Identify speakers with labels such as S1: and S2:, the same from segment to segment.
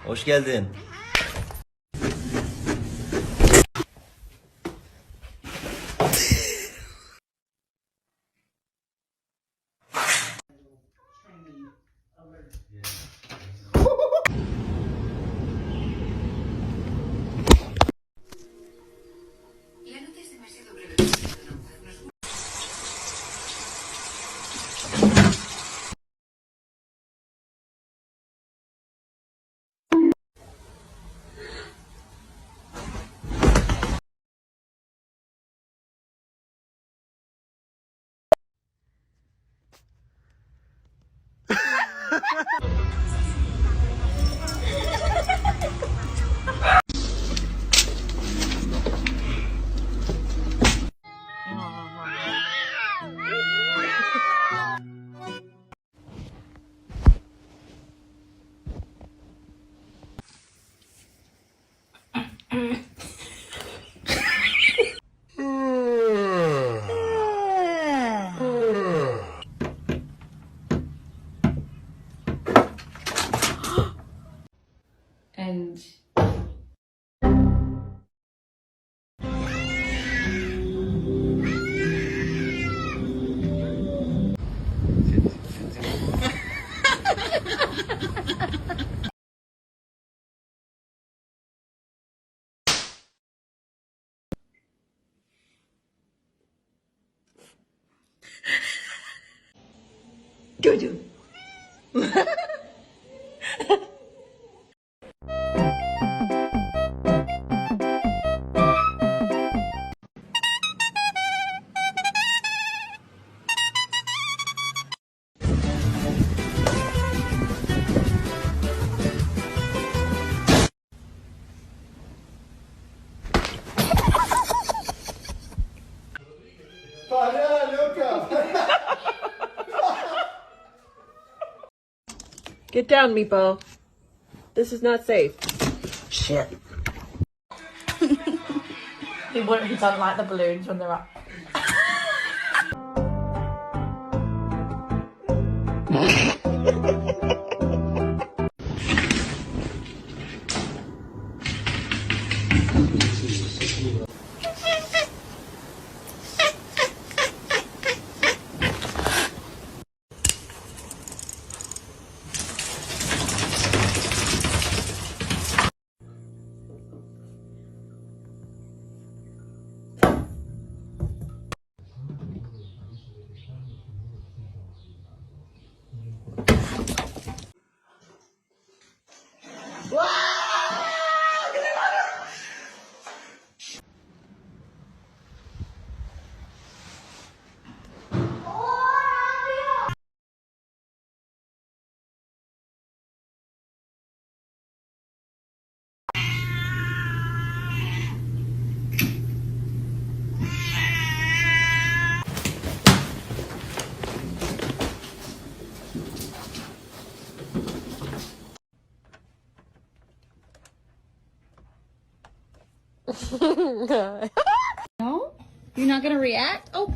S1: Hoş geldin.
S2: And
S3: Jojo.
S4: Get down, Meepo. This is not safe.
S3: Shit.
S2: he doesn't like the balloons when they're up.
S5: No? You're not gonna react? Oh.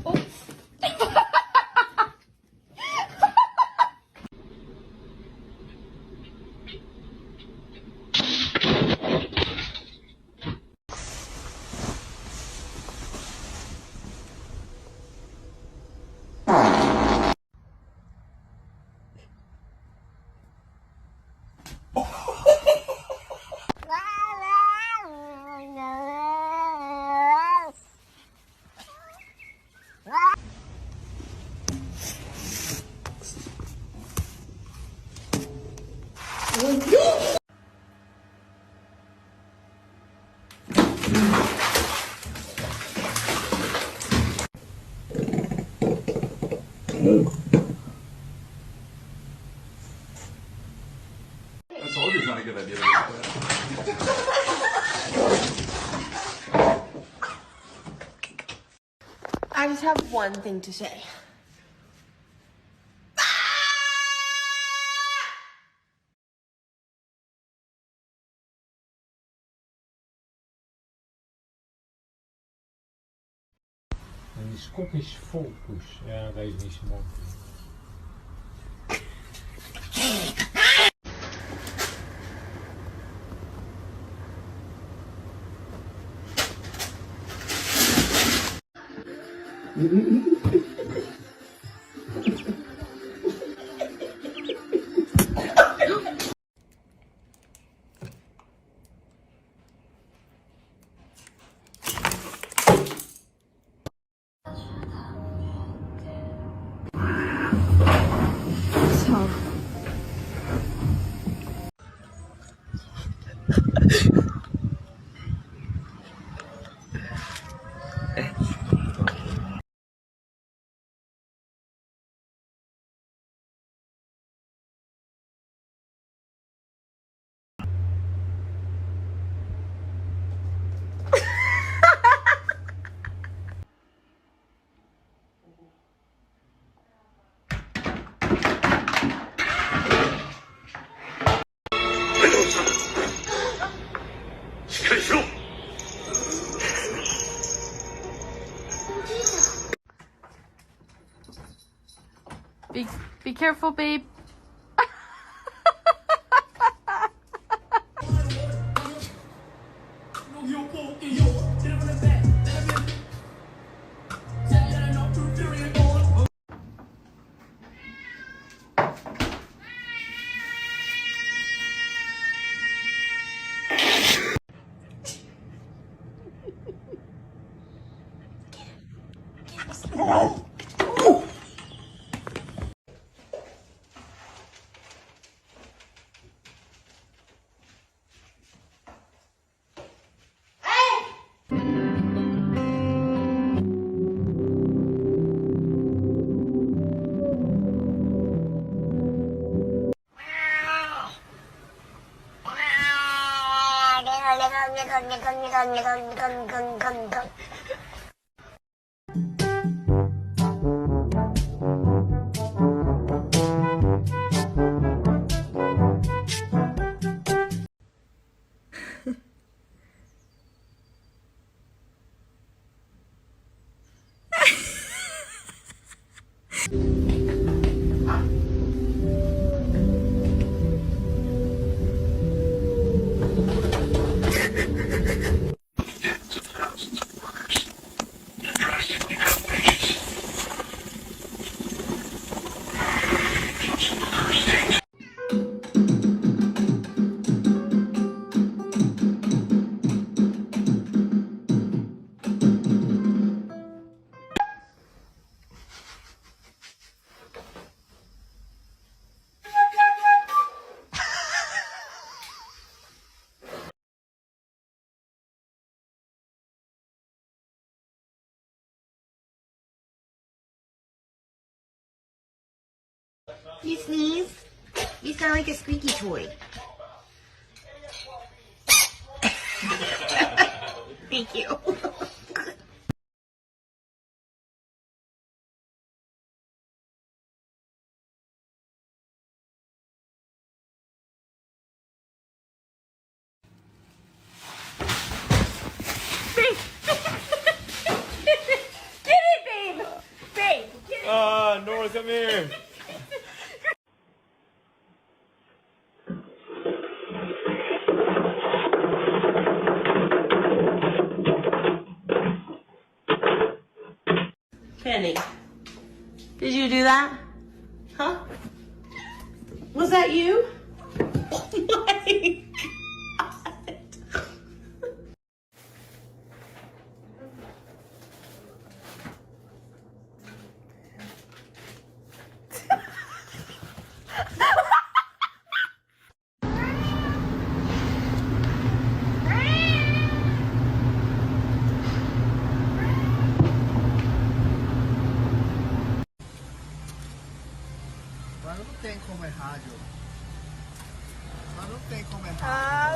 S6: I told you it's not a good idea to do that.
S4: I just have one thing to say.
S7: En die Scottish Folkpoes, ja, deze is niet zo mooi.
S2: Be careful, babe.
S3: You sneeze, you sound like a squeaky toy. Thank you.
S6: Nora, come here.
S3: Penny, did you do that? Huh? Was that you? Oh my God.
S1: Mas não tem como errar, Diogo. Mas não tem como errar.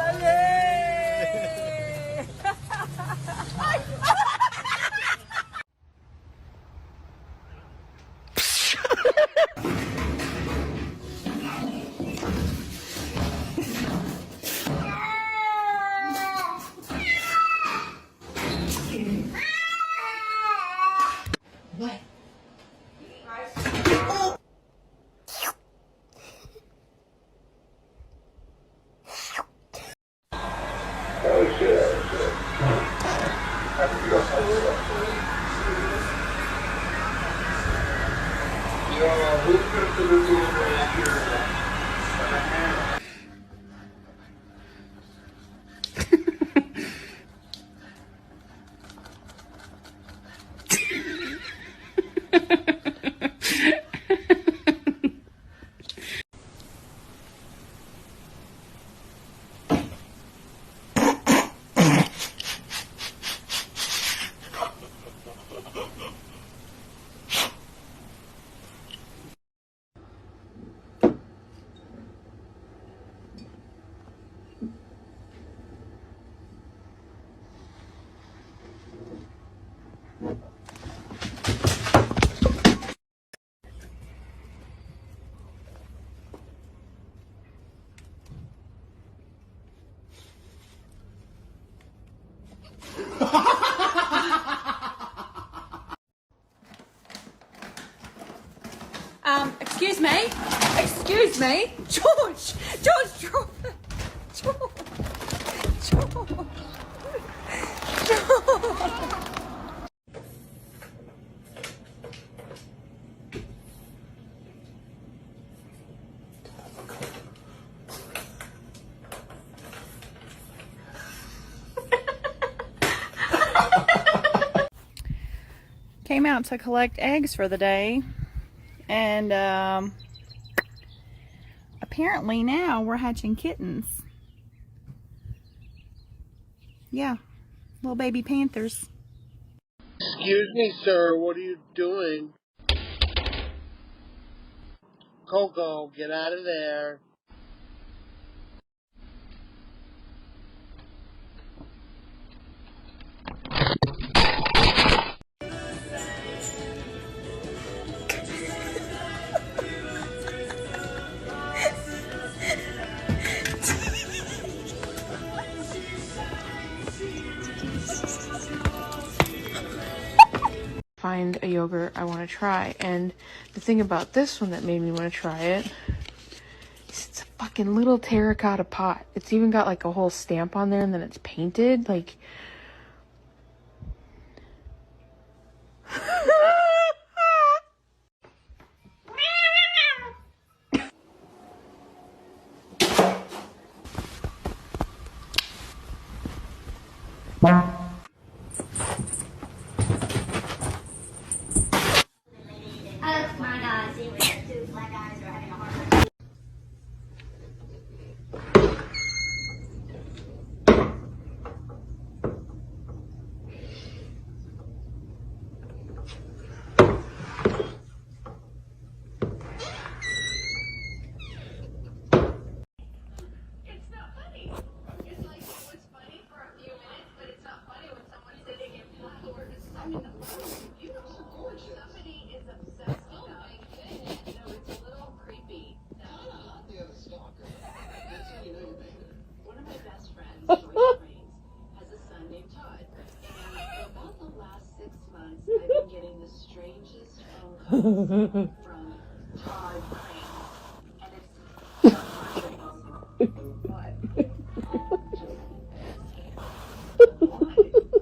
S2: Excuse me, George. George.
S5: Came out to collect eggs for the day, and apparently now we're hatching kittens. Yeah, little baby panthers.
S1: Excuse me, sir. What are you doing? Coco, get out of there.
S2: Find a yogurt I want to try, and the thing about this one that made me want to try it is it's a fucking little terracotta pot. It's even got like a whole stamp on there, and then it's painted like
S3: Oh my God, see, we have two black guys who are having a hard time.
S8: I've been getting the strangest phone calls from Todd